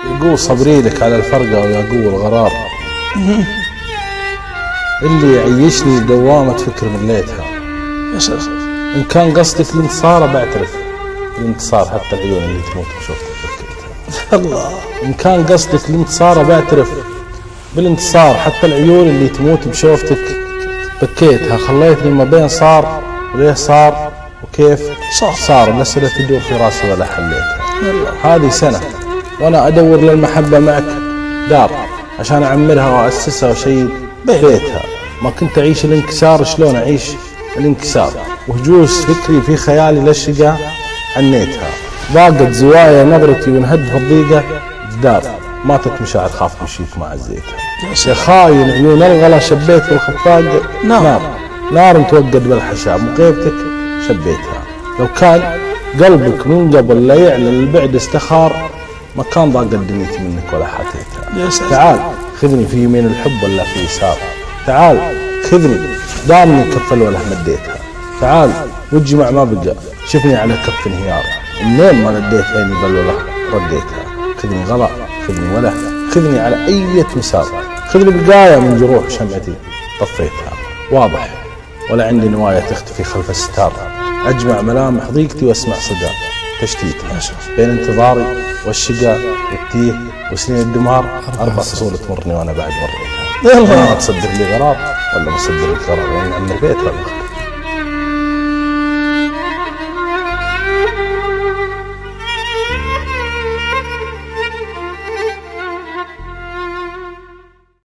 يقول صبري لك على الفرقة ويقول الغرار، اللي يعيشني دوامة فكر مليتها. يا سلام. إن كان قصدك الانتصار بعترف الانتصار، حتى العيون اللي تموت بشوفتك بكيتها. الله. إن كان قصدك الانتصار بعترف بالانتصار، حتى العيون اللي تموت بشوفتك بكيتها. خليتني ما بين صار وليه صار وكيف صار الأسئلة تدور في راسي ولا حليتها. هذه سنة وأنا أدور للمحبة معك دار عشان أعمرها وأسسها وشيد بيتها. ما كنت أعيش الانكسار، شلون أعيش الانكسار؟ وهجوس فكري في خيالي للشقا عنيتها. ضاقت زوايا نظرتي وانهد في الضيقة جدار، ماتت مشاعر خاف مشيت ما عزيتها. يا خاين عيون الغلا شبيت بالخفاق نار توقد بالحشام وغيبتك شبيتها. لو كان قلبك من قبل لا يعلن البعد استخار، ما كان ضاقت دنيتي منك ولا حاتيتها. تعال خذني في يمين الحب ولا في يسار، تعال خذني دامني كفل ولا مديتها. تعال وجمع ما بقى شفني على كف انهيار، منين ما نديت عيني بل ولا رديتها. خذني غلا خذني ولا خذني على أي مسار، خذني بقايا من جروح شمعتي طفيتها. واضح ولا عندي نوايا تختفي خلف الستار، أجمع ملامح ضيقتي واسمع صدى تشتيتها. بين انتظاري والشقاء والتيه وسنين الدمار، 4 فصول تمرني وأنا بعد مريتها. ما تصدر لي غرار ولا مصدر لي غرار، يعني عمر بيتها.